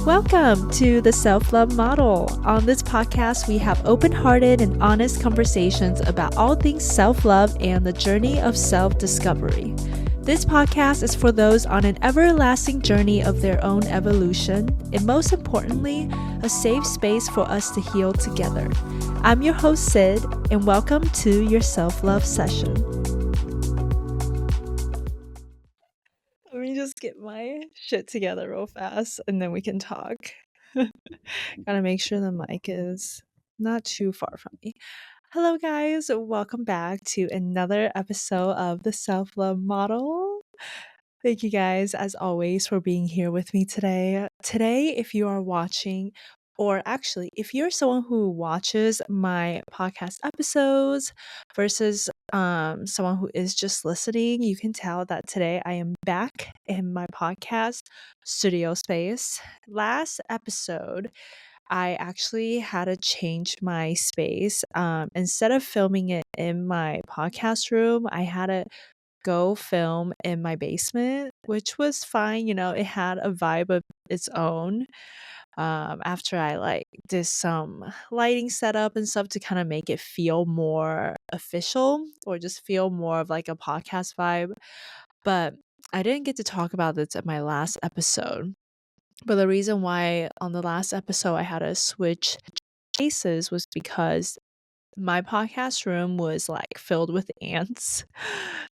Welcome to the Self Love Model. On this podcast, we have open hearted and honest conversations about all things self love and the journey of self discovery. This podcast is for those on an everlasting journey of their own evolution, and most importantly, a safe space for us to heal together. I'm your host, Sid, and welcome to your self love session. Let me just get my shit together real fast and then we can talk. Gotta make sure the mic is not too far from me. Hello, guys. Welcome back to another episode of the Self Love Model. Thank you guys, as always, for being here with me today. Today, if you are watching, or actually, if you're someone who watches my podcast episodes versus someone who is just listening, you can tell that today I am back in my podcast studio space. Last episode, I actually had to change my space. Instead of filming it in my podcast room, I had to go film in my basement, which was fine. You know, it had a vibe of its own. After I did some lighting setup and stuff to kind of make it feel more official or just feel more of like a podcast vibe. But I didn't get to talk about this at my last episode. But the reason why on the last episode I had to switch spaces was because my podcast room was filled with ants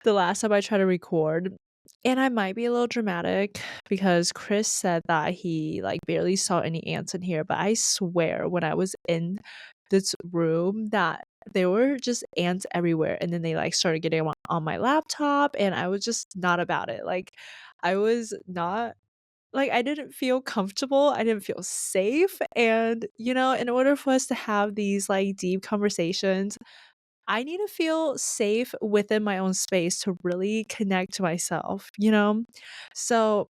the last time I tried to record. And I might be a little dramatic because Chris said that he barely saw any ants in here, but I swear when I was in this room that there were just ants everywhere, and then they started getting on my laptop, and I was just not about it. I was not I didn't feel comfortable. I didn't feel safe. And, in order for us to have these deep conversations, I need to feel safe within my own space to really connect to myself? So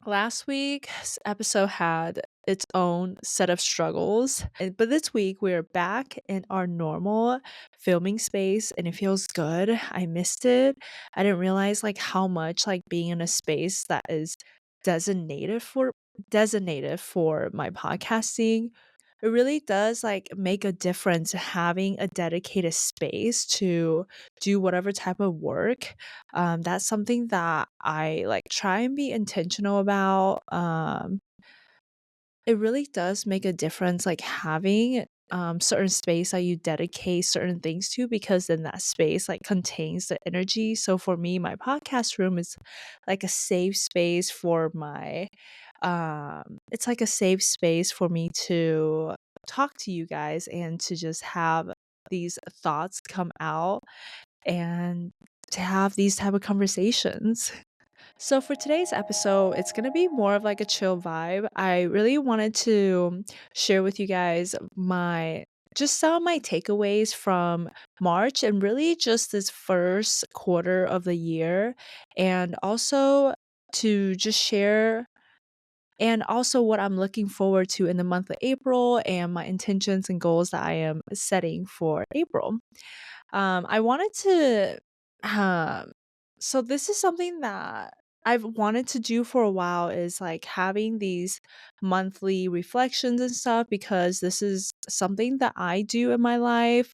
last week's episode had its own set of struggles. But this week we're back in our normal filming space and it feels good. I missed it. I didn't realize how much being in a space that is designated for designated for my podcasting, it really does make a difference having a dedicated space to do whatever type of work. That's something that I try and be intentional about. It really does make a difference having certain space that you dedicate certain things to, because then that space contains the energy. So for me, my podcast room is a safe space for my it's like a safe space for me to talk to you guys and to just have these thoughts come out and to have these type of conversations. So for today's episode, it's going to be more of a chill vibe. I really wanted to share with you guys my just some of my takeaways from March and really just this first quarter of the year, and also to just share and also what I'm looking forward to in the month of April and my intentions and goals that I am setting for April. I wanted to um so this is something that I've wanted to do for a while, is having these monthly reflections and stuff, because this is something that I do in my life.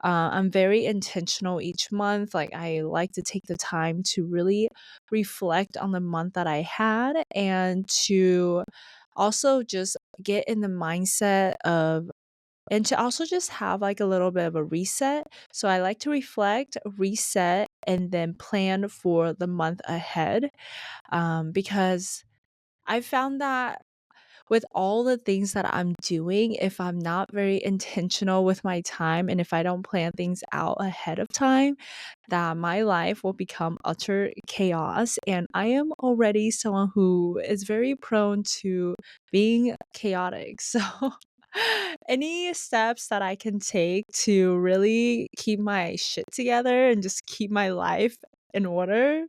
I'm very intentional each month. I like to take the time to really reflect on the month that I had, and to also just get in the mindset of, and to also just have a little bit of a reset. So I like to reflect, reset, and then plan for the month ahead. Because I found that with all the things that I'm doing, if I'm not very intentional with my time and if I don't plan things out ahead of time, that my life will become utter chaos. And I am already someone who is very prone to being chaotic. So any steps that I can take to really keep my shit together and just keep my life in order,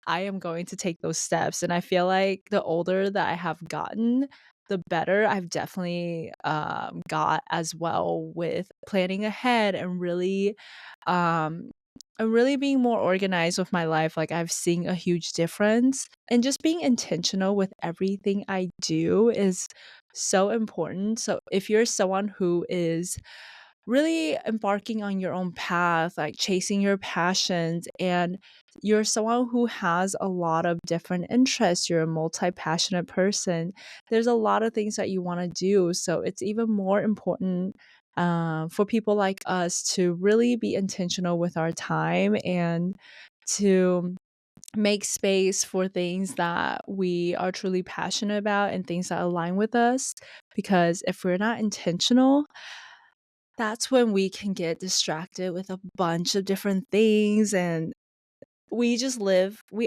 I am going to take those steps. And I feel like the older that I have gotten, the better I've definitely got as well with planning ahead and really I'm really being more organized with my life. Like I've seen a huge difference. And just being intentional with everything I do is so important. So if you're someone who is really embarking on your own path, like chasing your passions, and you're someone who has a lot of different interests, you're a multi passionate person, there's a lot of things that you want to do. So it's even more important for people like us to really be intentional with our time and to make space for things that we are truly passionate about and things that align with us. Because if we're not intentional, that's when we can get distracted with a bunch of different things, and we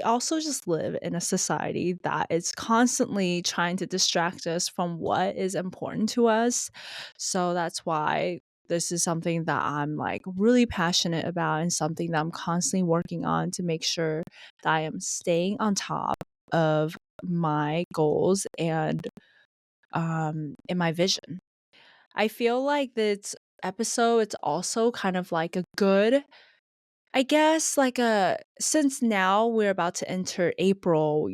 also just live in a society that is constantly trying to distract us from what is important to us. So that's why this is something that I'm like really passionate about and something that I'm constantly working on to make sure that I am staying on top of my goals and in my vision. I feel like this episode, it's also kind of like a good, I guess, like a, since now we're about to enter April,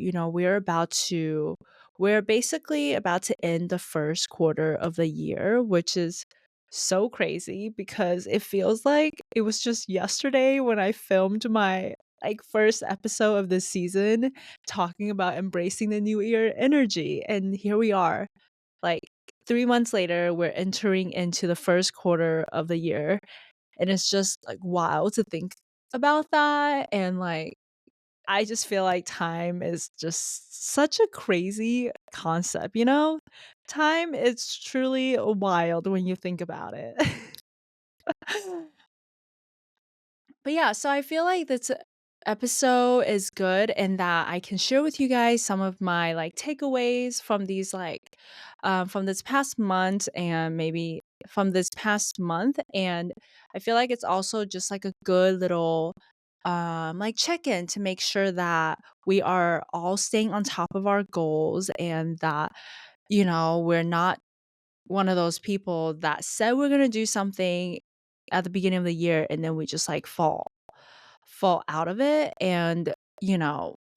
we're basically about to end the first quarter of the year, which is so crazy because it feels like it was just yesterday when I filmed my like first episode of this season talking about embracing the new year energy. And here we are, like 3 months later, we're entering into the first quarter of the year. And it's just like wild to think about that. And like, I just feel like time is just such a crazy concept, you know? Time is truly wild when you think about it. But yeah, so I feel like this episode is good in that I can share with you guys some of my like takeaways from these from this past month and maybe from this past month. And I feel like it's also just like a good little like check-in to make sure that we are all staying on top of our goals and that we're not one of those people that said we're going to do something at the beginning of the year and then we just like fall out of it. And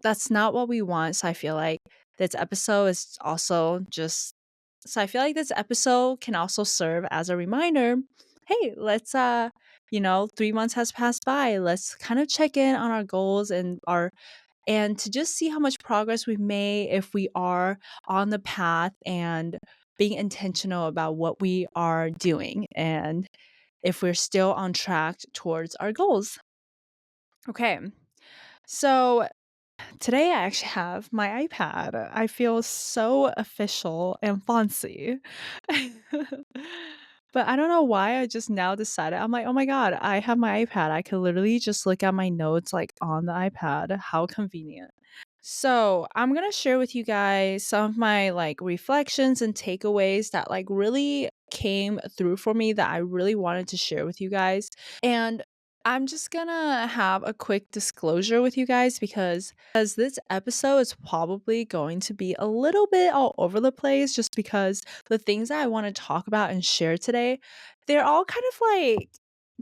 that's not what we want. So I feel like this episode is also just so I feel like this episode can also serve as a reminder. Hey, let's 3 months has passed by, let's kind of check in on our goals and to just see how much progress we've made, if we are on the path and being intentional about what we are doing and if we're still on track towards our goals. Okay. So today I actually have my iPad. I feel so official and fancy. But I don't know why I just now decided. I'm like, "Oh my god, I have my iPad. I could literally just look at my notes like on the iPad. How convenient." So, I'm going to share with you guys some of my like reflections and takeaways that like really came through for me that I really wanted to share with you guys. And I'm just gonna have a quick disclosure with you guys because as this episode is probably going to be a little bit all over the place just because the things that I want to talk about and share today, they're all kind of like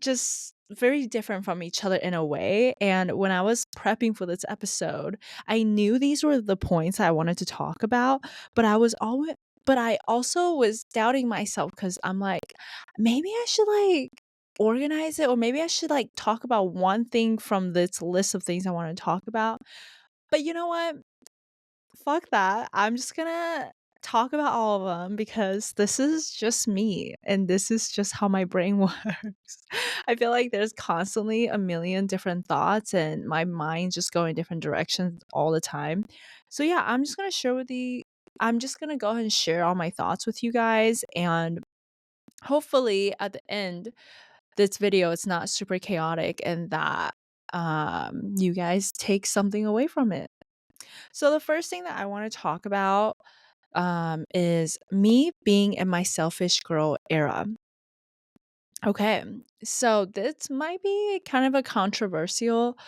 just very different from each other in a way. And when I was prepping for this episode, I knew these were the points I wanted to talk about, but I also was doubting myself because I'm like, maybe I should like organize it, or maybe I should like talk about one thing from this list of things I want to talk about. But you know what? Fuck that. I'm just gonna talk about all of them because this is just me and this is just how my brain works. I feel like there's constantly a million different thoughts and my mind's just going different directions all the time. So yeah, I'm just gonna go ahead and share all my thoughts with you guys, and hopefully at the end this video is not super chaotic and that you guys take something away from it. So the first thing that I want to talk about is me being in my selfish girl era. Okay, so this might be kind of a controversial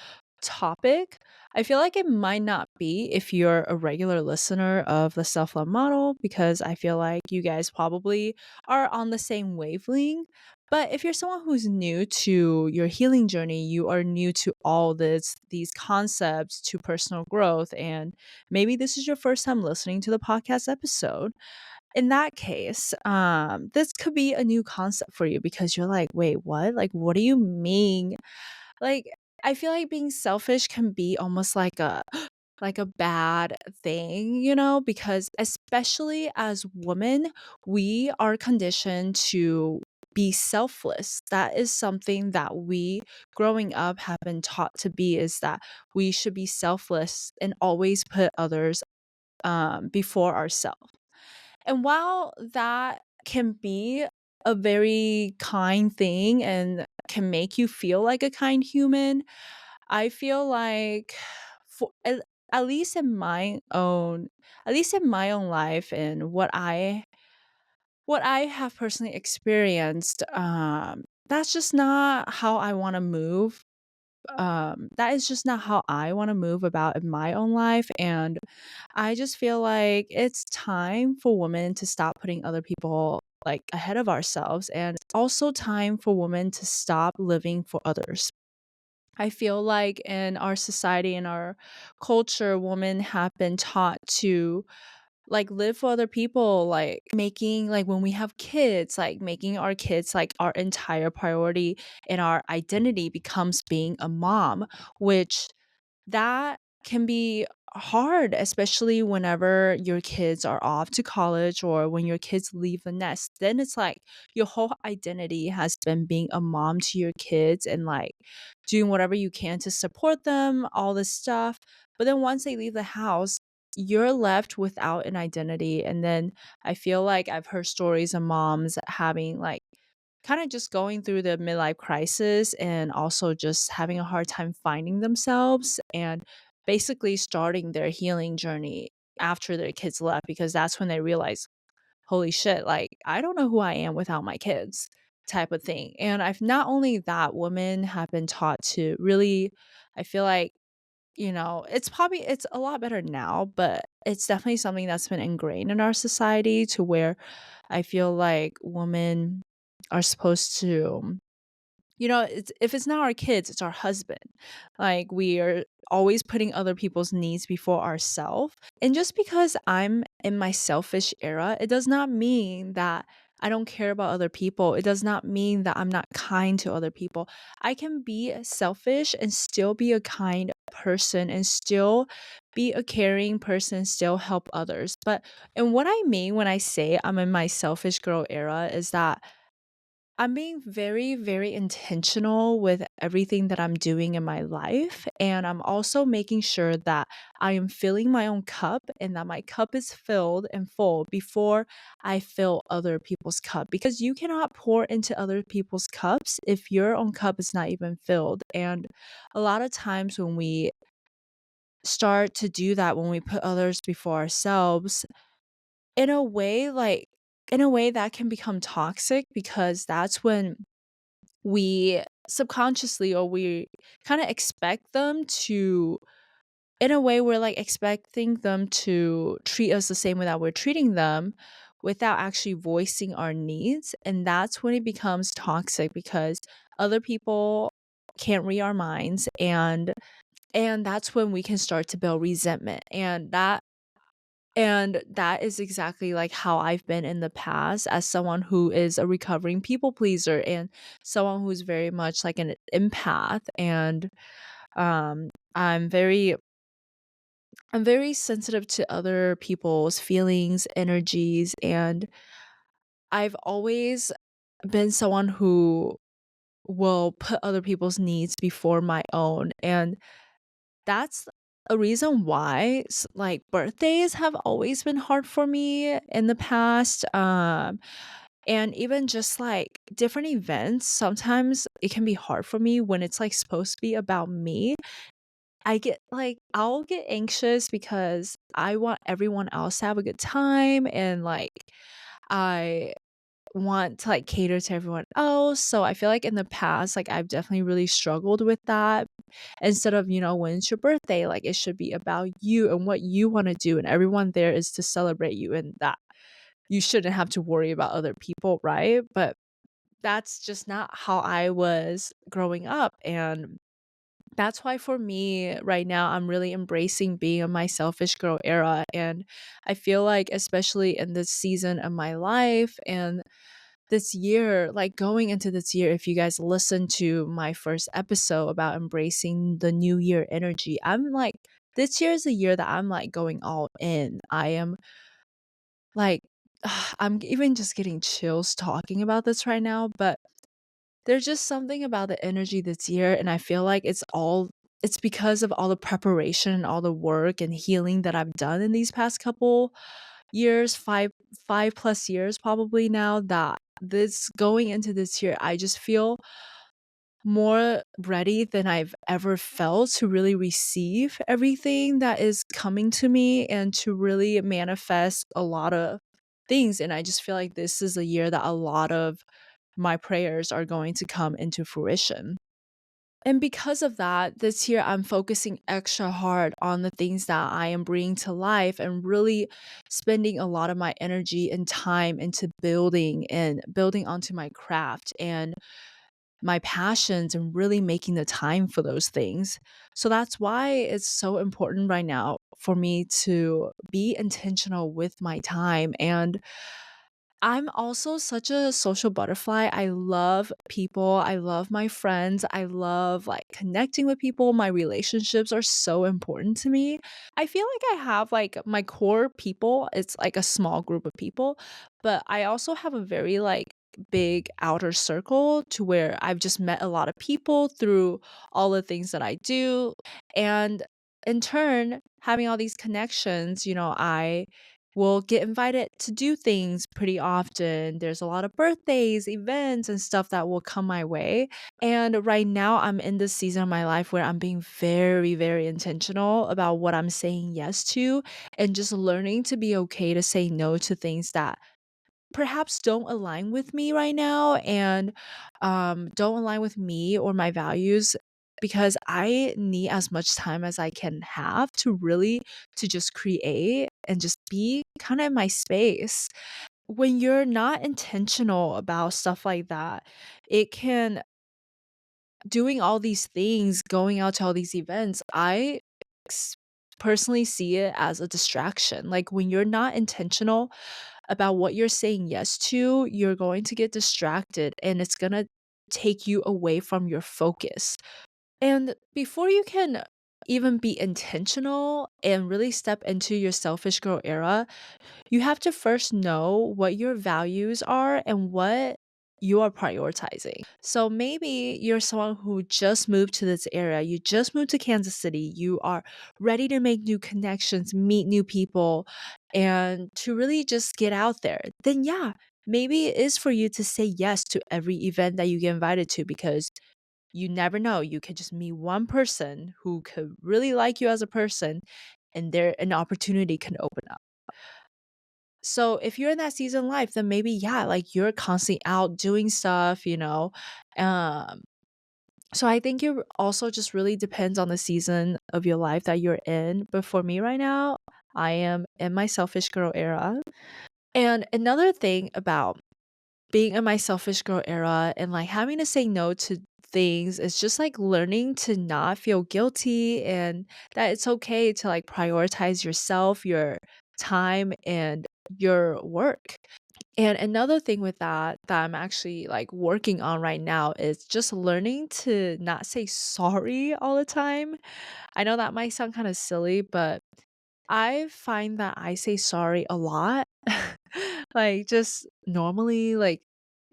topic. I feel like it might not be if you're a regular listener of the self love model, because I feel like you guys probably are on the same wavelength. But if you're someone who's new to your healing journey, you are new to all these concepts to personal growth, and maybe this is your first time listening to the podcast episode. In that case, this could be a new concept for you because you're like, wait, what? Like, what do you mean? Like, I feel like being selfish can be almost like a bad thing, because especially as women, we are conditioned to be selfless. That is something that we growing up have been taught to be, is that we should be selfless and always put others before ourselves. And while that can be a very kind thing and can make you feel like a kind human, I feel like for at least in my own life and what I have personally experienced, that's just not how I want to move. That is just not how I want to move about in my own life. And I just feel like it's time for women to stop putting other people like ahead of ourselves, and also time for women to stop living for others. I feel like in our society, in our culture, women have been taught to like live for other people, like making, like when we have kids, like making our kids like our entire priority, and our identity becomes being a mom, which that can be hard, especially whenever your kids are off to college or when your kids leave the nest. Then it's like your whole identity has been being a mom to your kids and like doing whatever you can to support them, all this stuff. But then once they leave the house, you're left without an identity. And then I feel like I've heard stories of moms having like kind of just going through the midlife crisis and also just having a hard time finding themselves and basically starting their healing journey after their kids left, because that's when they realize, holy shit, like I don't know who I am without my kids, type of thing. And I've not only that, women have been taught to really, I feel like, it's a lot better now, but it's definitely something that's been ingrained in our society to where I feel like women are supposed to, if it's not our kids, it's our husband. Like we are always putting other people's needs before ourselves. And just because I'm in my selfish era, it does not mean that I don't care about other people. It does not mean that I'm not kind to other people. I can be selfish and still be a kind person and still be a caring person, still help others. And what I mean when I say I'm in my selfish girl era is that I'm being very, very intentional with everything that I'm doing in my life. And I'm also making sure that I am filling my own cup and that my cup is filled and full before I fill other people's cup. Because you cannot pour into other people's cups if your own cup is not even filled. And a lot of times when we start to do that, when we put others before ourselves, in a way, that can become toxic, because that's when we subconsciously, or we kind of expect them to, in a way we're like expecting them to treat us the same way that we're treating them without actually voicing our needs. And that's when it becomes toxic, because other people can't read our minds, and that's when we can start to build resentment. And that is exactly like how I've been in the past, as someone who is a recovering people pleaser and someone who's very much like an empath. And um I'm very sensitive to other people's feelings, energies, and I've always been someone who will put other people's needs before my own. And that's a reason why like birthdays have always been hard for me in the past. And even just like different events, sometimes it can be hard for me when it's like supposed to be about me. I'll get anxious because I want everyone else to have a good time, and like I want to like cater to everyone else. So I feel like in the past, like I've definitely really struggled with that. Instead of, when it's your birthday, like it should be about you and what you want to do, and everyone there is to celebrate you, and that you shouldn't have to worry about other people, right? But that's just not how I was growing up. And that's why for me right now, I'm really embracing being in my selfish girl era. And I feel like, especially in this season of my life and this year, like going into this year, if you guys listen to my first episode about embracing the new year energy, I'm like, this year is a year that I'm like going all in. I am like, I'm even just getting chills talking about this right now, but there's just something about the energy this year, and I feel like it's because of all the preparation and all the work and healing that I've done in these past couple years, 5 plus years probably now, that this going into this year, I just feel more ready than I've ever felt to really receive everything that is coming to me and to really manifest a lot of things. And I just feel like this is a year that a lot of my prayers are going to come into fruition. And because of that, this year I'm focusing extra hard on the things that I am bringing to life and really spending a lot of my energy and time into building onto my craft and my passions and really making the time for those things. So that's why it's so important right now for me to be intentional with my time. And I'm also such a social butterfly. I love people. I love my friends. I love like connecting with people. My relationships are so important to me. I feel like I have like my core people. It's like a small group of people, but I also have a very like big outer circle to where I've just met a lot of people through all the things that I do. And in turn, having all these connections, I will get invited to do things pretty often. There's a lot of birthdays, events, and stuff that will come my way. And right now, I'm in this season of my life where I'm being very, very intentional about what I'm saying yes to and just learning to be okay to say no to things that perhaps don't align with me right now and don't align with me or my values, because I need as much time as I can have to really to just create and just be kind of in my space. When you're not intentional about stuff like that, it can doing all these things, going out to all these events, s- personally see it as a distraction. Like when you're not intentional about what you're saying yes to, you're going to get distracted and it's going to take you away from your focus. And before you can even be intentional and really step into your selfish girl era, you have to first know what your values are and what you are prioritizing. So maybe you're someone who just moved to this area, you just moved to Kansas City, you are ready to make new connections, meet new people, and to really just get out there. Then, yeah, maybe it is for you to say yes to every event that you get invited to, because you never know. You could just meet one person who could really like you as a person, and there an opportunity can open up. So if you're in that season of life, then maybe, yeah, like you're constantly out doing stuff. Um, so I think it also just really depends on the season of your life that you're in. But for me right now, I am in my selfish girl era. And another thing about being in my selfish girl era and like having to say no to things is just like learning to not feel guilty and that it's okay to like prioritize yourself, your time, and your work. And another thing with that I'm actually like working on right now is just learning to not say sorry all the time. I know that might sound kind of silly, but I find that I say sorry a lot. Like, just normally, like,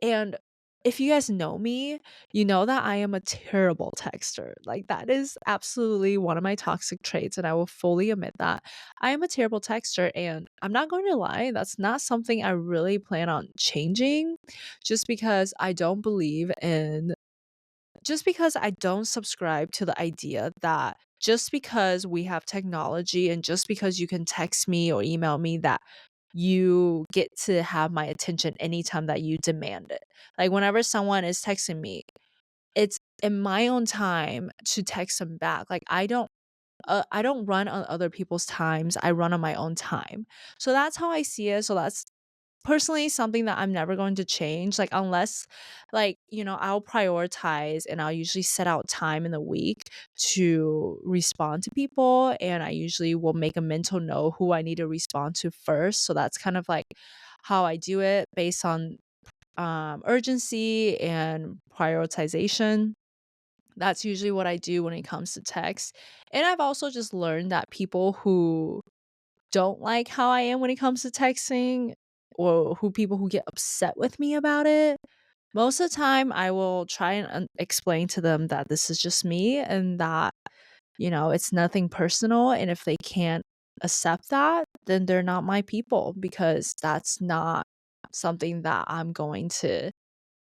and if you guys know me, you know that I am a terrible texter. Like, that is absolutely one of my toxic traits, and I will fully admit that. I am a terrible texter, and I'm not going to lie, that's not something I really plan on changing just because I don't believe in just because I don't subscribe to the idea that just because we have technology and just because you can text me or email me, that you get to have my attention anytime that you demand it. Like whenever someone is texting me, it's in my own time to text them back. Like I don't run on other people's times. I run on my own time. So that's how I see it. So personally something that I'm never going to change, like, unless, like, I'll prioritize and I'll usually set out time in the week to respond to people, and I usually will make a mental note who I need to respond to first, so that's kind of, like, how I do it based on, urgency and prioritization. That's usually what I do when it comes to text, and I've also just learned that people who don't like how I am when it comes to texting, or who people who get upset with me about it, most of the time I will try and explain to them that this is just me and that, it's nothing personal. And if they can't accept that, then they're not my people, because that's not something that I'm going to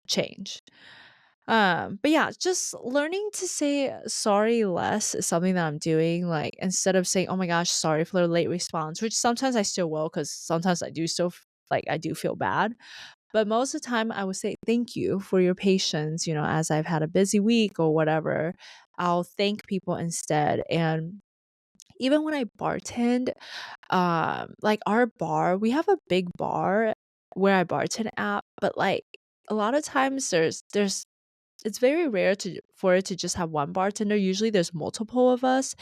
change. But yeah, just learning to say sorry less is something that I'm doing. Like, instead of saying, "Oh my gosh, sorry for the late response," which sometimes I still will, because sometimes I do still like, I do feel bad. But most of the time, I would say, "Thank you for your patience," as I've had a busy week or whatever. I'll thank people instead. And even when I bartend, like, our bar, we have a big bar where I bartend at, but, like, a lot of times there's it's very rare to for it to just have one bartender. Usually there's multiple of us.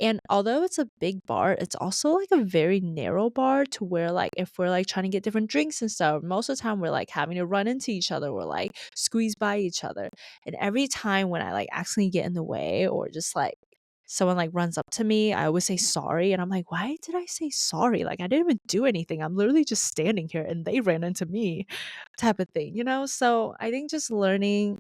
And although it's a big bar, it's also like a very narrow bar, to where, like, if we're like trying to get different drinks and stuff, most of the time we're like having to run into each other. We're like squeeze by each other. And every time when I like accidentally get in the way, or just like someone like runs up to me, I always say sorry. And I'm like, why did I say sorry? Like, I didn't even do anything. I'm literally just standing here and they ran into me, type of thing. So I think just learning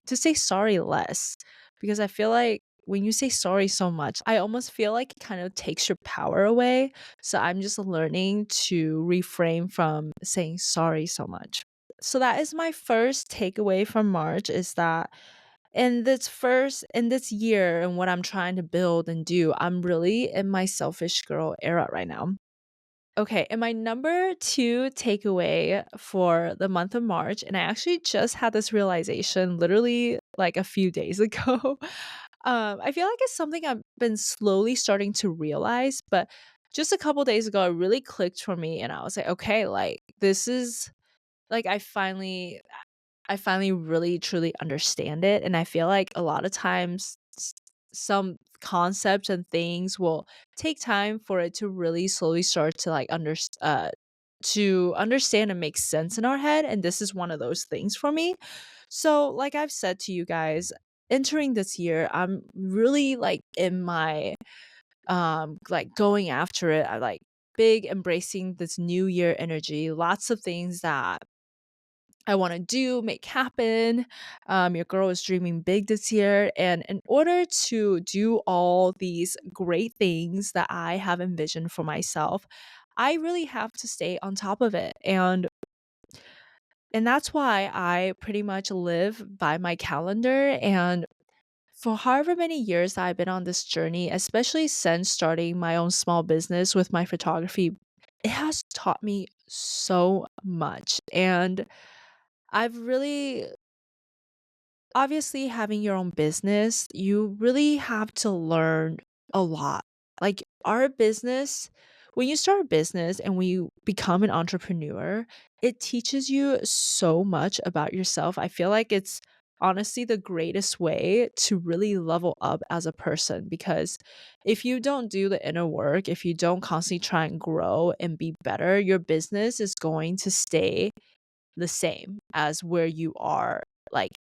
to say sorry less, because I feel like when you say sorry so much, I almost feel like it kind of takes your power away. So I'm just learning to refrain from saying sorry so much. So that is my first takeaway from March, is that in this year and what I'm trying to build and do, I'm really in my selfish girl era right now. Okay, and my number 2 takeaway for the month of March, and I actually just had this realization literally like a few days ago. I feel like it's something I've been slowly starting to realize, but just a couple days ago, it really clicked for me, and I was like, okay, like, this is like, I finally really truly understand it. And I feel like a lot of times some concepts and things will take time for it to really slowly start to like to understand and make sense in our head. And this is one of those things for me. So, like I've said to you guys, entering this year, I'm really like in my like going after it. I like big embracing this new year energy. Lots of things that I want to do, make happen. Your girl is dreaming big this year. And in order to do all these great things that I have envisioned for myself, I really have to stay on top of it. And that's why I pretty much live by my calendar. And for however many years that I've been on this journey, especially since starting my own small business with my photography, it has taught me so much. And I've really obviously, having your own business, you really have to learn a lot. Like, our business, when you start a business and when you become an entrepreneur, it teaches you so much about yourself. I feel like it's honestly the greatest way to really level up as a person, because if you don't do the inner work, if you don't constantly try and grow and be better, your business is going to stay the same as where you are, like,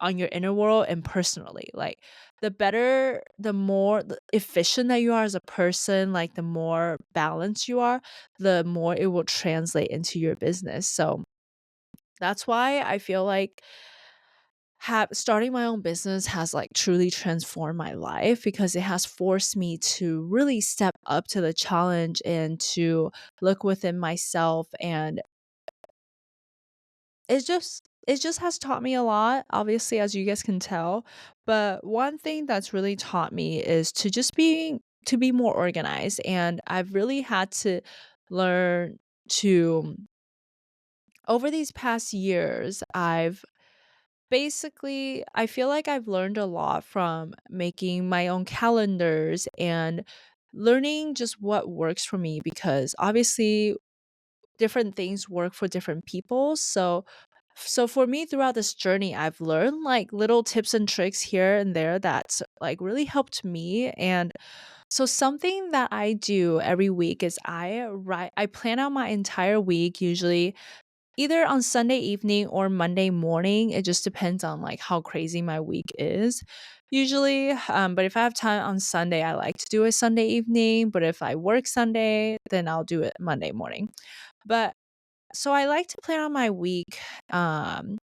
on your inner world and personally. Like, the more efficient that you are as a person, like, the more balanced you are, the more it will translate into your business. So that's why I feel like starting my own business has like truly transformed my life, because it has forced me to really step up to the challenge and to look within myself. And it just has taught me a lot, obviously, as you guys can tell. But one thing that's really taught me is to be more organized. And I've really had to learn to over these past years, I feel like I've learned a lot from making my own calendars and learning just what works for me, because obviously different things work for different people. So for me throughout this journey, I've learned like little tips and tricks here and there that's like really helped me. And so something that I do every week is I plan out my entire week usually either on Sunday evening or Monday morning. It just depends on like how crazy my week is usually. But if I have time on Sunday, I like to do it Sunday evening. But if I work Sunday, then I'll do it Monday morning. But so I like to plan out my week. Um,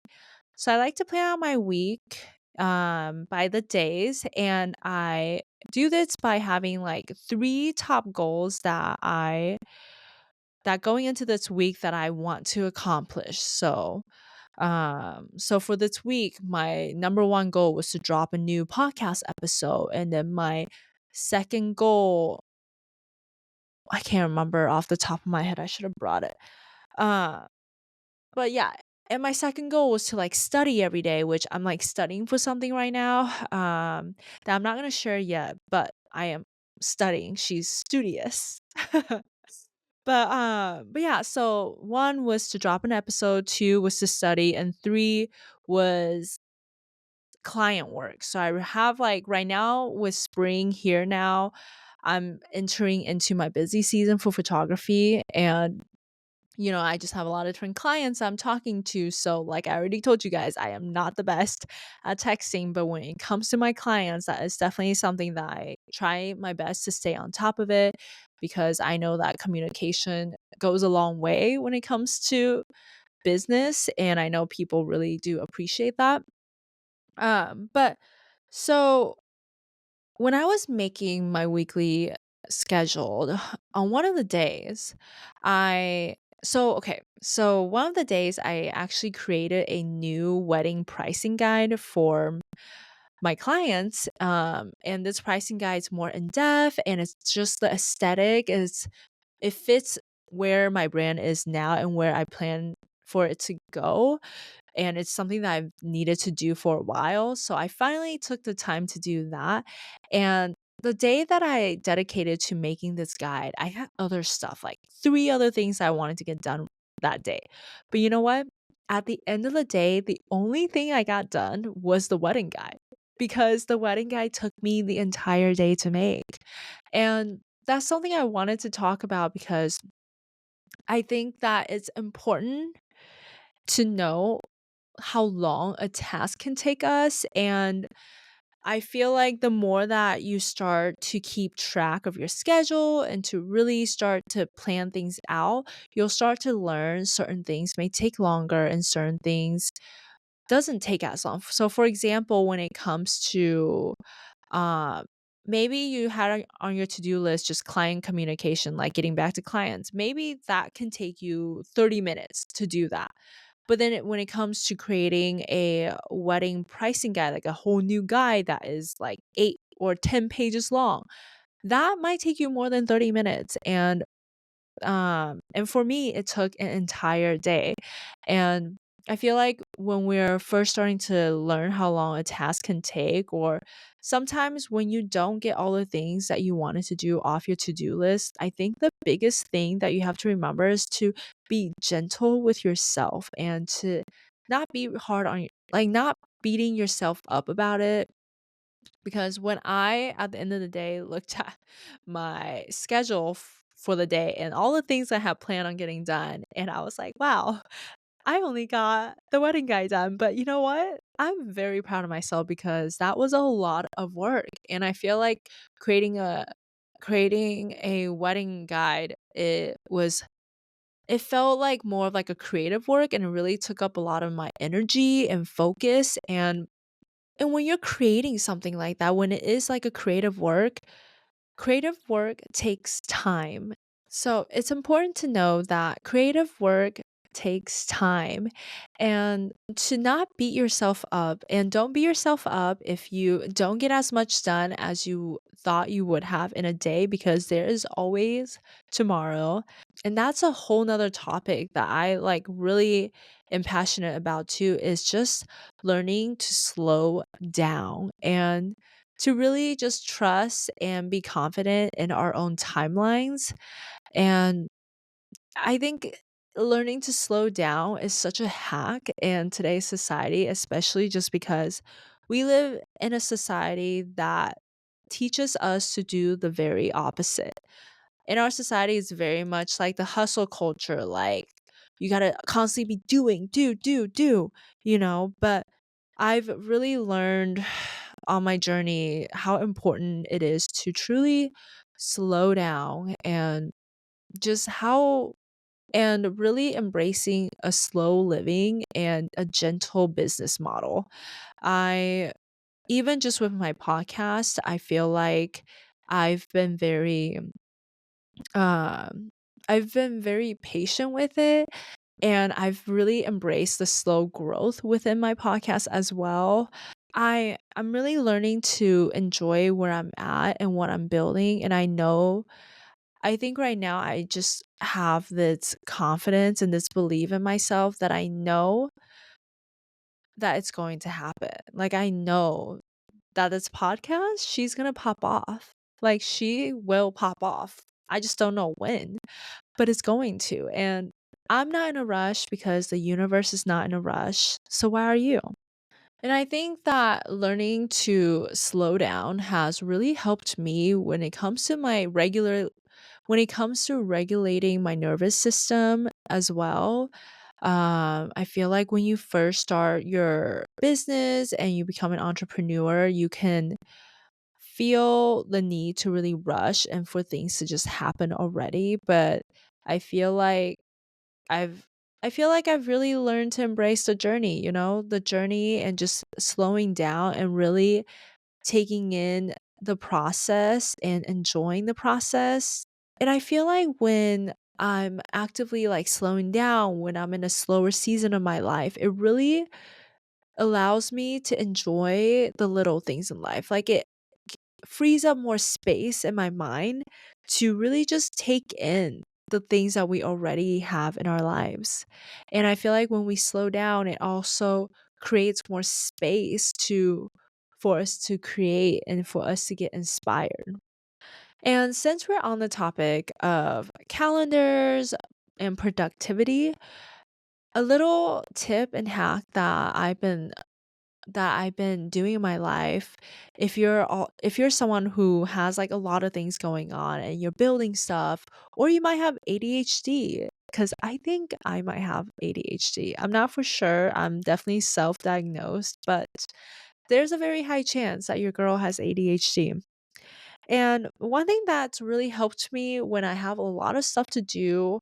so I like to plan out my week by the days, and I do this by having like three top goals that going into this week that I want to accomplish. So for this week, my number one goal was to drop a new podcast episode, and then my second goal, I can't remember off the top of my head. I should have brought it. Uh, but yeah, and my second goal was to like study every day, which I'm like studying for something right now. That I'm not gonna share yet, but I am studying. She's studious. But yeah, so one was to drop an episode, two was to study, and three was client work. So I have like right now with spring here now, I'm entering into my busy season for photography, and I just have a lot of different clients I'm talking to. So, like I already told you guys, I am not the best at texting, but when it comes to my clients, that is definitely something that I try my best to stay on top of it, because I know that communication goes a long way when it comes to business. And I know people really do appreciate that. But so when I was making my weekly schedule, on one of the days, I so one of the days I actually created a new wedding pricing guide for my clients. And this pricing guide is more in depth, and it's just the aesthetic is it fits where my brand is now and where I plan for it to go, and it's something that I've needed to do for a while. So I finally took the time to do that. And the day that I dedicated to making this guide, I had other stuff, like three other things I wanted to get done that day. But you know what? At the end of the day, the only thing I got done was the wedding guide, because the wedding guide took me the entire day to make. And that's something I wanted to talk about, because I think that it's important to know how long a task can take us. And I feel like the more that you start to keep track of your schedule and to really start to plan things out, you'll start to learn certain things may take longer and certain things doesn't take as long. So for example, when it comes to um maybe you had on your to-do list just client communication, like getting back to clients. Maybe that can take you 30 minutes to do that. But then when it comes to creating a wedding pricing guide, like a whole new guide that is like 8 or 10 pages long, that might take you more than 30 minutes. And for me, it took an entire day. And I feel like when we're first starting to learn how long a task can take, or sometimes when you don't get all the things that you wanted to do off your to do list, I think the biggest thing that you have to remember is to be gentle with yourself and to not be hard on like not beating yourself up about it. Because when I, at the end of the day, looked at my schedule for the day and all the things I had planned on getting done, and I was like, wow, I only got the wedding guide done. But you know what? I'm very proud of myself, because that was a lot of work. And I feel like creating a wedding guide, it felt like more of like a creative work, and it really took up a lot of my energy and focus. And when you're creating something like that, when it is like a creative work takes time. So it's important to know that creative work takes time, and to not beat yourself up. And don't beat yourself up if you don't get as much done as you thought you would have in a day, because there is always tomorrow. And that's a whole nother topic that I like really am passionate about too, is just learning to slow down and to really just trust and be confident in our own timelines. And I think learning to slow down is such a hack in today's society, especially just because we live in a society that teaches us to do the very opposite. In our society, it's very much like the hustle culture, like you gotta constantly be doing, do, but I've really learned on my journey how important it is to truly slow down and just how and really embracing a slow living and a gentle business model. I even just with my podcast, I feel like I've been very um I've been very patient with it, and I've really embraced the slow growth within my podcast as well. I'm really learning to enjoy where I'm at and what I'm building, and I think right now I just have this confidence and this belief in myself that I know that it's going to happen. Like, I know that this podcast, she's gonna pop off. Like, she will pop off. I just don't know when, but it's going to. And I'm not in a rush because the universe is not in a rush. So why are you? And I think that learning to slow down has really helped me when it comes to regulating my nervous system as well. I feel like when you first start your business and you become an entrepreneur, you can feel the need to really rush and for things to just happen already. But I feel like I've I feel like I've really learned to embrace the journey and just slowing down and really taking in the process and enjoying the process. And I feel like when I'm actively like slowing down, when I'm in a slower season of my life, it really allows me to enjoy the little things in life. Like it frees up more space in my mind to really just take in the things that we already have in our lives. And I feel like when we slow down, it also creates more space to for us to create and for us to get inspired. And since we're on the topic of calendars and productivity, a little tip and hack that I've been doing in my life, if you're someone who has like a lot of things going on and you're building stuff, or you might have ADHD, because I think I might have ADHD. I'm not for sure. I'm definitely self-diagnosed, but there's a very high chance that your girl has ADHD. And one thing that's really helped me when I have a lot of stuff to do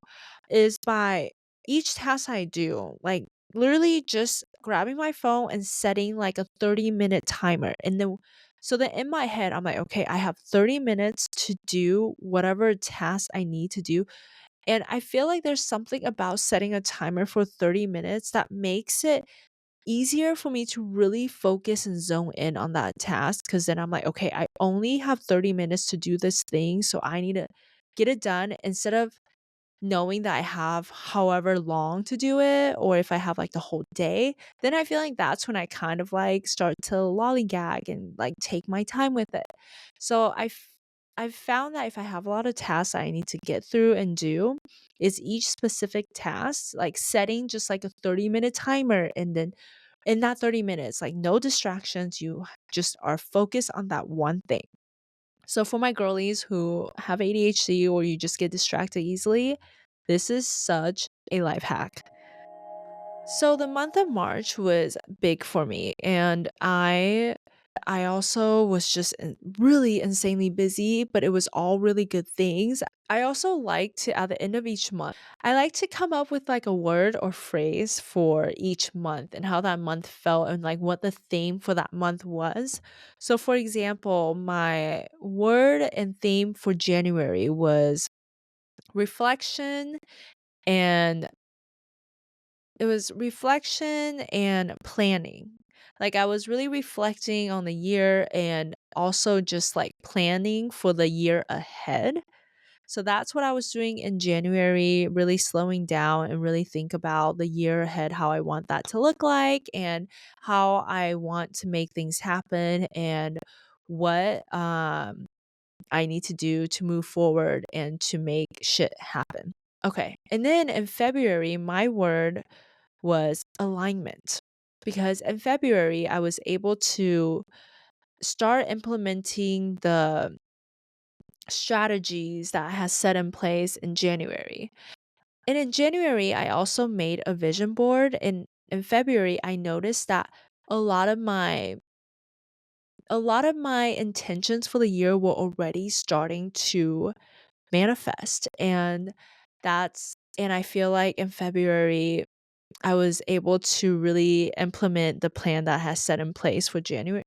is by each task I do, like literally just grabbing my phone and setting like a 30-minute timer. And then, so that in my head, I'm like, okay, I have 30 minutes to do whatever task I need to do. And I feel like there's something about setting a timer for 30 minutes that makes it easier for me to really focus and zone in on that task, because then I'm like, okay, I only have 30 minutes to do this thing. So I need to get it done instead of knowing that I have however long to do it, or if I have like the whole day, then I feel like that's when I kind of like start to lollygag and like take my time with it. So I've found that if I have a lot of tasks I need to get through and do, is each specific task, like setting just like a 30-minute timer, and then in that 30 minutes, like no distractions, you just are focused on that one thing. So for my girlies who have ADHD or you just get distracted easily, this is such a life hack. So the month of March was big for me, and I also was just really insanely busy, but it was all really good things. I also like to, at the end of each month, I like to come up with like a word or phrase for each month and how that month felt and like what the theme for that month was. So for example, my word and theme for January was reflection, and it was reflection and planning. Like, I was really reflecting on the year and also just, like, planning for the year ahead. So that's what I was doing in January, really slowing down and really think about the year ahead, how I want that to look like and how I want to make things happen and what, I need to do to move forward and to make shit happen. Okay. And then in February, my word was alignment. Because in February, I was able to start implementing the strategies that I had set in place in January. And in January, I also made a vision board. And in February, I noticed that a lot of my a lot of my intentions for the year were already starting to manifest. And I feel like in February I was able to really implement the plan that I had set in place for January.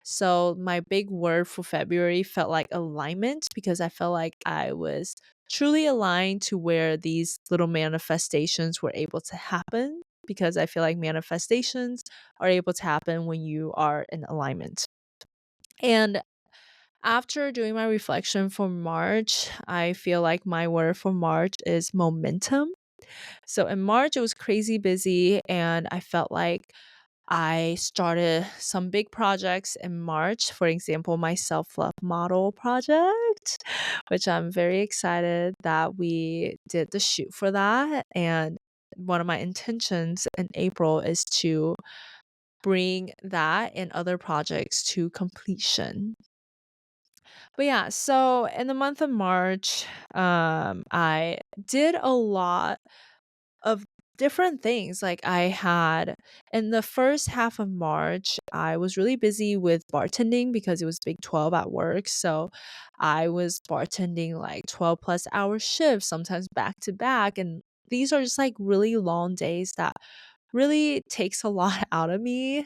So my big word for February felt like alignment because I felt like I was truly aligned to where these little manifestations were able to happen, because I feel like manifestations are able to happen when you are in alignment. And after doing my reflection for March, I feel like my word for March is momentum. So in March, it was crazy busy, and I felt like I started some big projects in March. For example, my self love model project, which I'm very excited that we did the shoot for that. And one of my intentions in April is to bring that and other projects to completion. But yeah, so in the month of March, I did a lot of different things. Like I had in the first half of March, I was really busy with bartending because it was Big 12 at work. So I was bartending like 12 plus hour shifts, sometimes back to back. And these are just like really long days that really takes a lot out of me.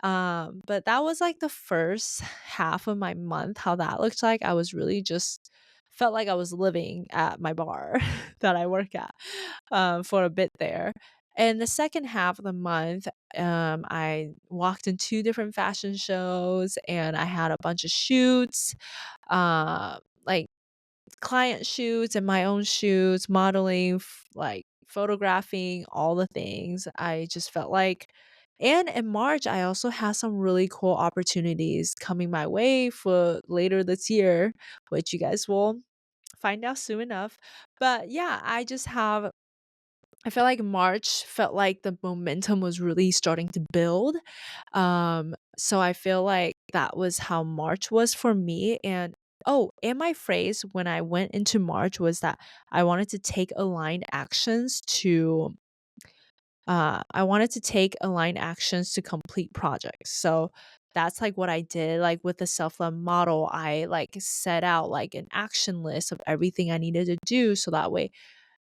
But that was like the first half of my month, how that looked like. I was really just felt like I was living at my bar that I work at for a bit there. And the second half of the month, I walked in two different fashion shows and I had a bunch of shoots, like client shoots and my own shoots, modeling, like photographing, all the things. I just felt like, and in March, I also had some really cool opportunities coming my way for later this year, which you guys will find out soon enough. But yeah, I feel like March felt like the momentum was really starting to build. So I feel like that was how March was for me. And oh, and my phrase when I went into March was that I wanted to take aligned actions to complete projects. So that's like what I did. Like with the self-love model, I like set out like an action list of everything I needed to do so that way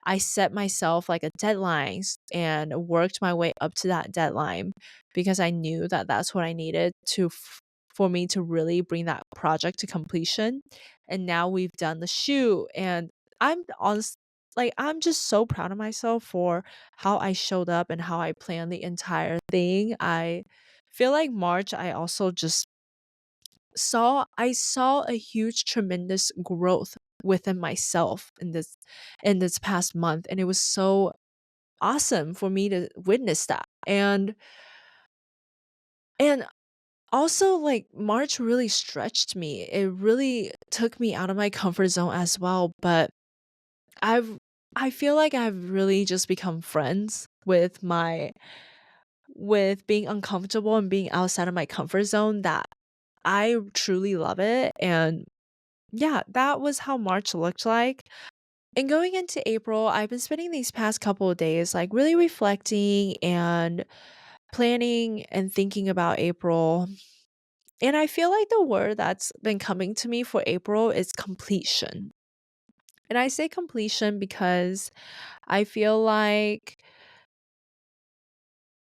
I set myself like a deadlines and worked my way up to that deadline because I knew that that's what I needed for me to really bring that project to completion. And now we've done the shoot, and I'm honest like I'm just so proud of myself for how I showed up and how I planned the entire thing. I feel like March I saw a huge tremendous growth within myself in this past month, and it was so awesome for me to witness that. And also like March really stretched me. It really took me out of my comfort zone as well, but I've I feel like I've really just become friends with being uncomfortable and being outside of my comfort zone, that I truly love it. And yeah, that was how March looked like. And going into April, I've been spending these past couple of days like really reflecting and planning and thinking about April. And I feel like the word that's been coming to me for April is completion. And I say completion because I feel like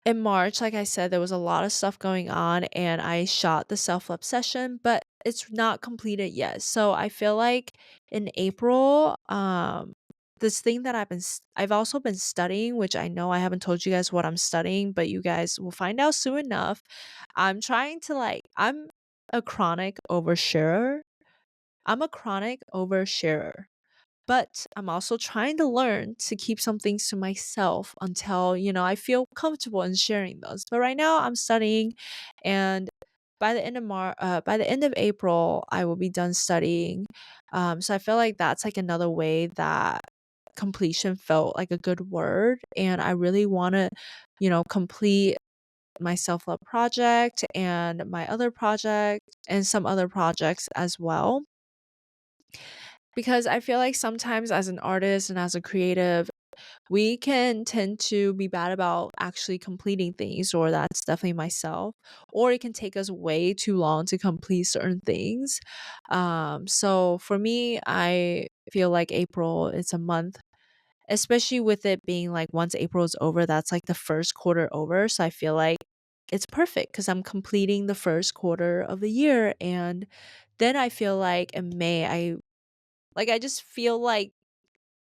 in March, like I said, there was a lot of stuff going on and I shot the self love session, but it's not completed yet. So I feel like in April, this thing that I've also been studying, which I know I haven't told you guys what I'm studying, but you guys will find out soon enough. I'm a chronic oversharer. I'm a chronic oversharer. But I'm also trying to learn to keep some things to myself until, I feel comfortable in sharing those. But right now I'm studying, and by the end of April, I will be done studying. So I feel like that's like another way that completion felt like a good word, and I really want to, complete my self-love project and my other project and some other projects as well, because I feel like sometimes as an artist and as a creative, we can tend to be bad about actually completing things, or that's definitely myself, or it can take us way too long to complete certain things. So for me, I feel like April is a month, especially with it being like once April is over, that's like the first quarter over. So I feel like it's perfect because I'm completing the first quarter of the year. And then I feel like in May, I just feel like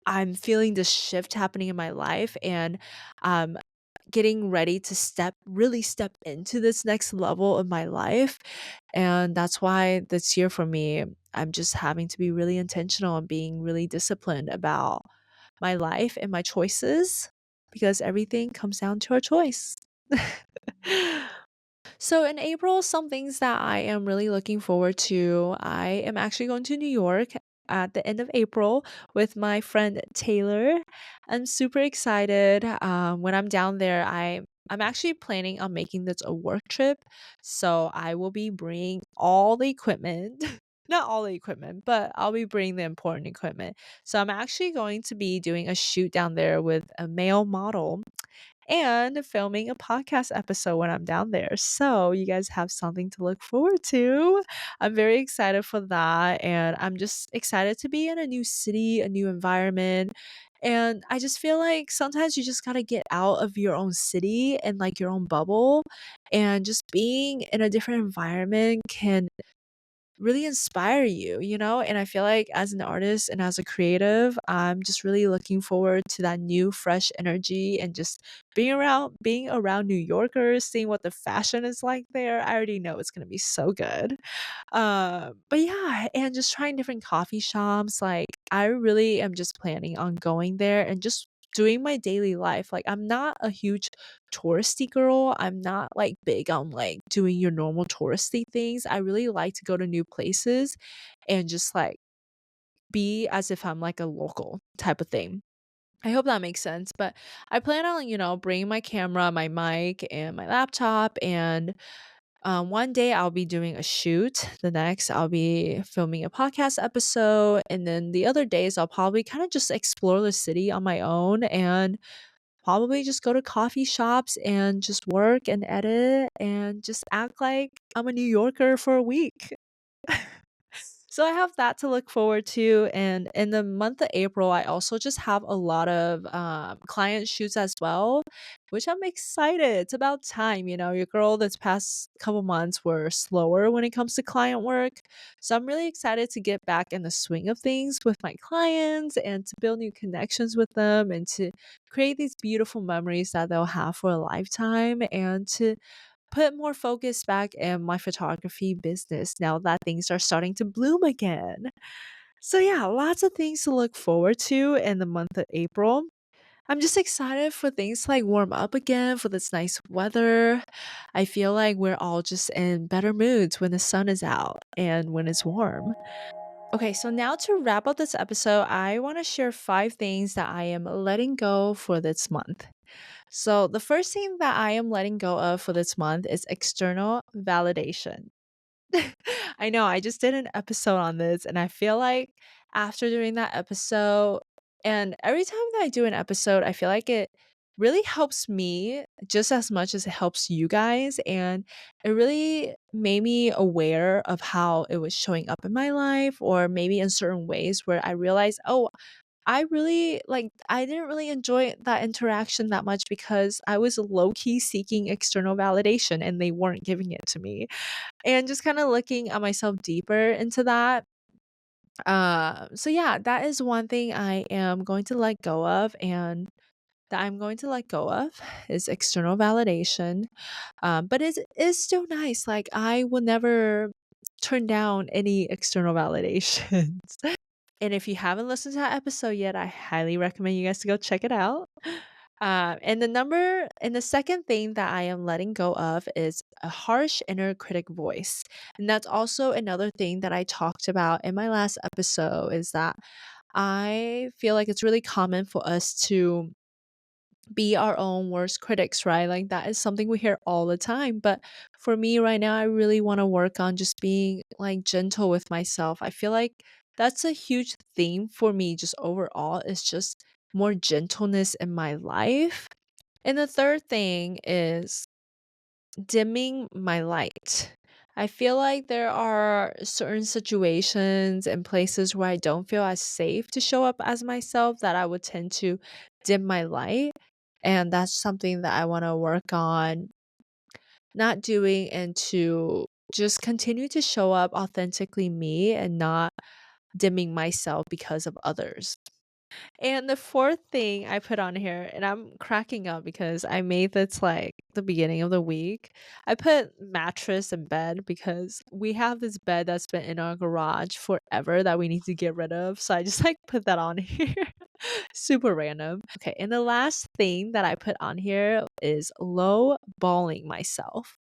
I'm feeling this shift happening in my life, and I'm getting ready to really step into this next level of my life. And that's why this year for me, I'm just having to be really intentional and being really disciplined about my life and my choices, because everything comes down to a choice. So in April, some things that I am really looking forward to. I am actually going to New York at the end of April with my friend Taylor. I'm super excited. When I'm down there, I'm actually planning on making this a work trip. So I will be bringing all the equipment. Not all the equipment, but I'll be bringing the important equipment. So I'm actually going to be doing a shoot down there with a male model and filming a podcast episode when I'm down there. So you guys have something to look forward to. I'm very excited for that. And I'm just excited to be in a new city, a new environment. And I just feel like sometimes you just got to get out of your own city and like your own bubble. And just being in a different environment can really inspire you, And I feel like as an artist and as a creative, I'm just really looking forward to that new fresh energy and just being around New Yorkers, seeing what the fashion is like there. I already know it's going to be so good. But yeah, and just trying different coffee shops. Like I really am just planning on going there and just doing my daily life. Like I'm not a huge touristy girl. I'm not like big on like doing your normal touristy things. I really like to go to new places and just like be as if I'm like a local type of thing. I hope that makes sense. But I plan on, bringing my camera, my mic, and my laptop. And one day I'll be doing a shoot. The next I'll be filming a podcast episode. And then the other days I'll probably kind of just explore the city on my own and probably just go to coffee shops and just work and edit and just act like I'm a New Yorker for a week. So I have that to look forward to. And in the month of April, I also just have a lot of client shoots as well, which I'm excited. It's about time. Your girl this past couple months were slower when it comes to client work. So I'm really excited to get back in the swing of things with my clients and to build new connections with them and to create these beautiful memories that they'll have for a lifetime, and to put more focus back in my photography business now that things are starting to bloom again. So, yeah, lots of things to look forward to in the month of April. I'm just excited for things to like warm up again, for this nice weather. I feel like we're all just in better moods when the sun is out and when it's warm. Okay, so now to wrap up this episode, I want to share 5 things that I am letting go for this month. So, the first thing that I am letting go of for this month is external validation. I know I just did an episode on this, and I feel like after doing that episode, and every time that I do an episode, I feel like it really helps me just as much as it helps you guys. And it really made me aware of how it was showing up in my life, or maybe in certain ways where I realized, oh, I didn't really enjoy that interaction that much because I was low key seeking external validation and they weren't giving it to me. And just kind of looking at myself deeper into that. So yeah, that is one thing I am going to let go of, and that I'm going to let go of is external validation. But it is still nice. Like I will never turn down any external validations. And if you haven't listened to that episode yet, I highly recommend you guys to go check it out. And the second thing that I am letting go of is a harsh inner critic voice. And that's also another thing that I talked about in my last episode is that I feel like it's really common for us to be our own worst critics, right? Like that is something we hear all the time. But for me right now, I really want to work on just being like gentle with myself. I feel like that's a huge theme for me, just overall, is just more gentleness in my life. And the third thing is dimming my light. I feel like there are certain situations and places where I don't feel as safe to show up as myself that I would tend to dim my light. And that's something that I want to work on not doing and to just continue to show up authentically me and not dimming myself because of others. And the fourth thing I put on here, and I'm cracking up because I made this like the beginning of the week. I put mattress and bed because we have this bed that's been in our garage forever that we need to get rid of. So I just like put that on here. Super random. Okay, and the last thing that I put on here is low balling myself.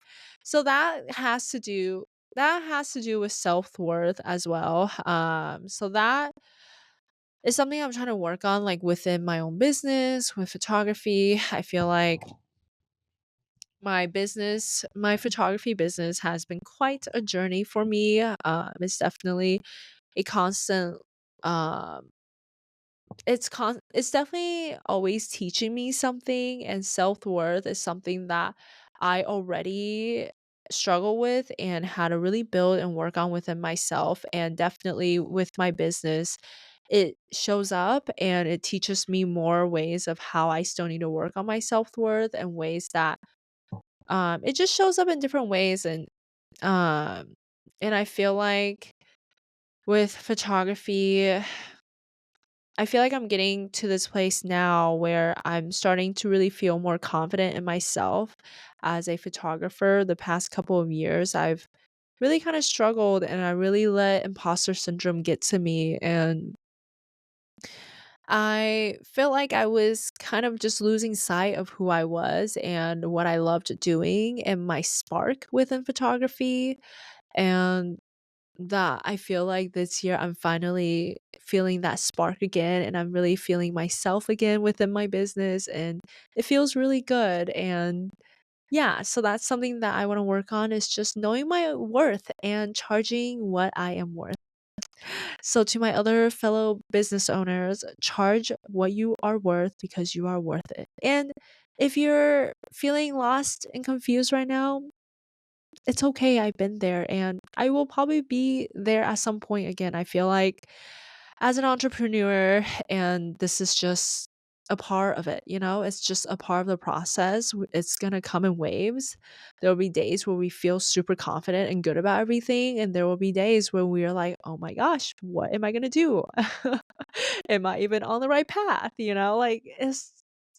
So that has to do with self-worth as well. So that it's something I'm trying to work on, like, within my own business, with photography. I feel like my photography business has been quite a journey for me. It's definitely a constant, um it's definitely always teaching me something, and self-worth is something that I already struggle with and how to really build and work on within myself, and definitely with my business it shows up and it teaches me more ways of how I still need to work on my self-worth and ways that it just shows up in different ways. Um and I feel like with photography, I feel like I'm getting to this place now where I'm starting to really feel more confident in myself as a photographer. The past couple of years, I've really kind of struggled and I really let imposter syndrome get to me. And I felt like I was kind of just losing sight of who I was and what I loved doing and my spark within photography. And that I feel like this year I'm finally feeling that spark again and I'm really feeling myself again within my business and it feels really good. And yeah, so that's something that I want to work on is just knowing my worth and charging what I am worth. So to my other fellow business owners, charge what you are worth because you are worth it. And if you're feeling lost and confused right now, it's okay. I've been there and I will probably be there at some point again. I feel like as an entrepreneur, and this is just a part of it, it's just a part of the process. It's going to come in waves. There will be days where we feel super confident and good about everything. And there will be days where we are like, oh my gosh, what am I going to do? Am I even on the right path? Like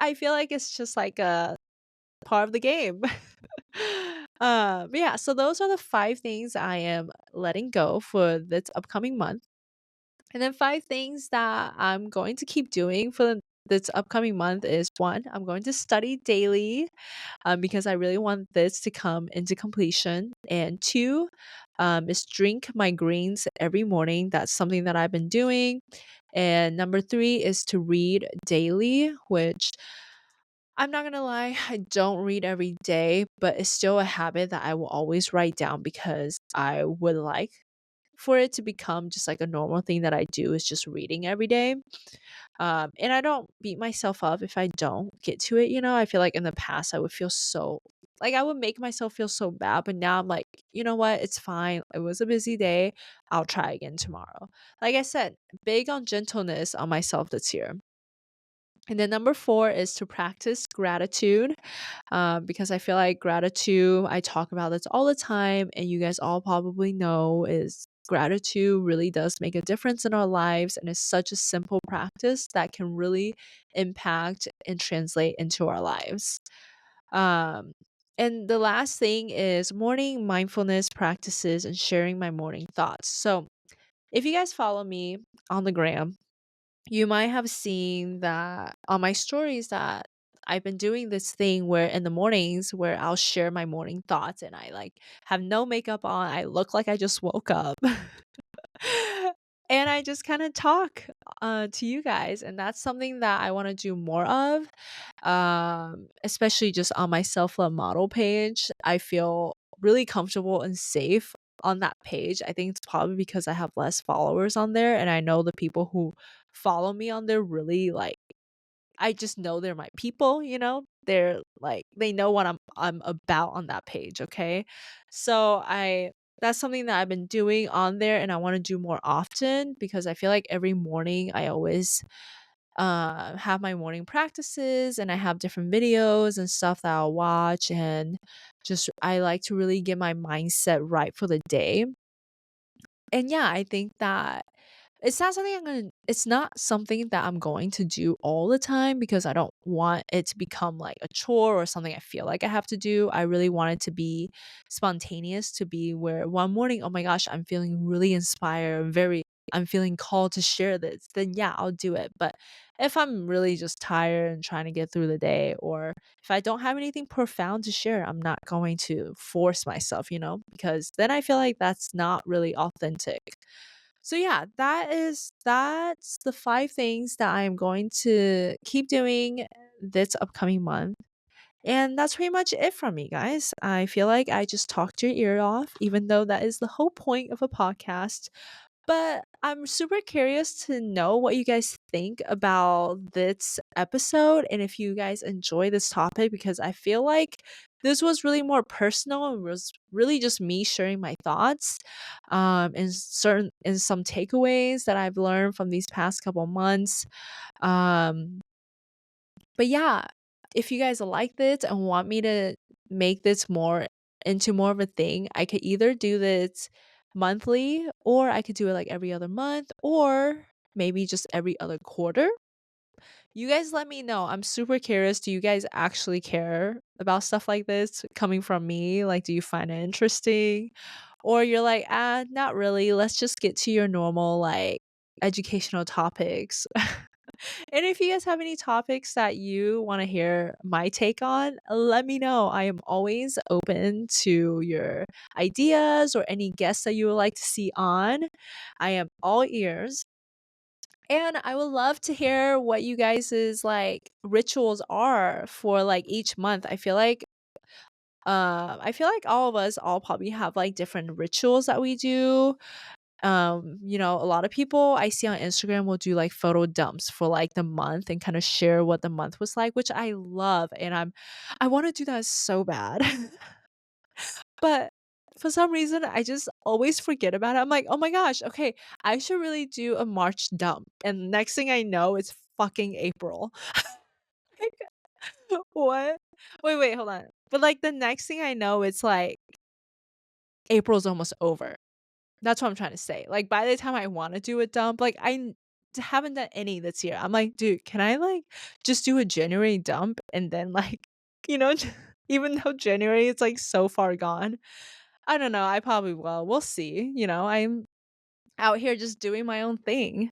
I feel like it's just like a part of the game. But yeah, so those are the 5 things I am letting go for this upcoming month. And then 5 things that I'm going to keep doing for this upcoming month is 1, I'm going to study daily, because I really want this to come into completion. And 2, is drink my greens every morning. That's something that I've been doing. And number 3 is to read daily, which I'm not gonna lie, I don't read every day, but it's still a habit that I will always write down because I would like for it to become just like a normal thing that I do is just reading every day. And I don't beat myself up if I don't get to it. I feel like in the past I would feel so like I would make myself feel so bad, but now I'm like, you know what? It's fine. It was a busy day. I'll try again tomorrow. Like I said, big on gentleness on myself this year. And then number 4 is to practice gratitude, because I feel like gratitude, I talk about this all the time, and you guys all probably know is gratitude really does make a difference in our lives, and it's such a simple practice that can really impact and translate into our lives. Um, and the last thing is morning mindfulness practices and sharing my morning thoughts. So if you guys follow me on the gram, you might have seen that on my stories that I've been doing this thing where in the mornings where I'll share my morning thoughts and I like have no makeup on. I look like I just woke up. And I just kind of talk to you guys, and that's something that I want to do more of, especially just on my self-love model page. I feel really comfortable and safe on that page. I think it's probably because I have less followers on there, and I know the people who follow me on there really like, I just know they're my people, you know? They're like they know what I'm about on that page, okay? So I that's something that I've been doing on there and I want to do more often because I feel like every morning I always have my morning practices and I have different videos and stuff that I'll watch, and just I like to really get my mindset right for the day. And yeah, I think that it's not something that I'm going to do all the time because I don't want it to become like a chore or something I feel like I have to do. I really want it to be spontaneous, to be where one morning, oh my gosh, I'm feeling really inspired, very I'm feeling called to share this, then yeah, I'll do it. But if I'm really just tired and trying to get through the day, or if I don't have anything profound to share, I'm not going to force myself, because then I feel like that's not really authentic. So yeah, that's the 5 things that I am going to keep doing this upcoming month. And that's pretty much it from me, guys. I feel like I just talked your ear off, even though that is the whole point of a podcast. But I'm super curious to know what you guys think about this episode and if you guys enjoy this topic, because I feel like this was really more personal and was really just me sharing my thoughts, and some takeaways that I've learned from these past couple months. Um but yeah, if you guys like this and want me to make this more into more of a thing, I could either do this monthly, or I could do it like every other month, or maybe just every other quarter. You guys let me know. I'm super curious. Do you guys actually care about stuff like this coming from me? Like, do you find it interesting? Or you're like, not really. Let's just get to your normal, like, educational topics. And if you guys have any topics that you want to hear my take on, let me know. I am always open to your ideas or any guests that you would like to see on. I am all ears. And I would love to hear what you guys's like rituals are for like each month. I feel like all of us all probably have like different rituals that we do. A lot of people I see on Instagram will do like photo dumps for like the month and kind of share what the month was like, which I love, and I want to do that so bad. But for some reason I just always forget about it. I'm like, "Oh my gosh, okay, I should really do a March dump." And next thing I know, it's fucking April. Like, what? Wait, hold on. But like the next thing I know, it's like April's almost over. That's what I'm trying to say. Like, by the time I wanna do a dump, like, haven't done any this year. I'm like, "Dude, can I, like, just do a January dump?" And then, like, you know, even though January is, like, so far gone. I don't know, I probably will. We'll see, I'm out here just doing my own thing.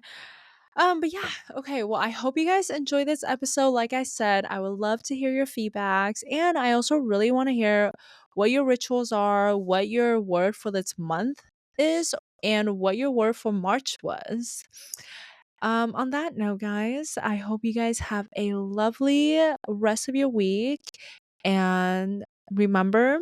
But yeah, okay, well, I hope you guys enjoy this episode. Like I said, I would love to hear your feedbacks, and I also really wanna hear what your rituals are, what your word for this month is, and what your word for March was. On that note, guys, I hope you guys have a lovely rest of your week, and remember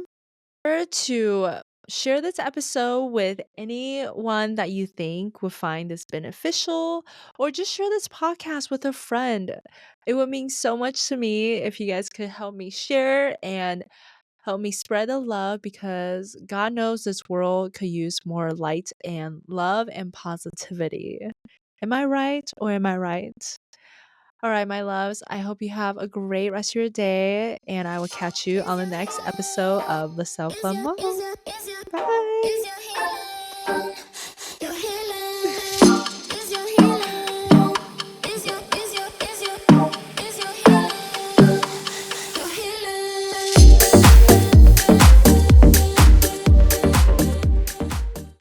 to share this episode with anyone that you think would find this beneficial, or just share this podcast with a friend. It would mean so much to me if you guys could help me share and help me spread the love, because God knows this world could use more light and love and positivity. Am I right, or am I right? All right, my loves, I hope you have a great rest of your day, and I will catch you on the next episode of the Self Love Mom. Bye.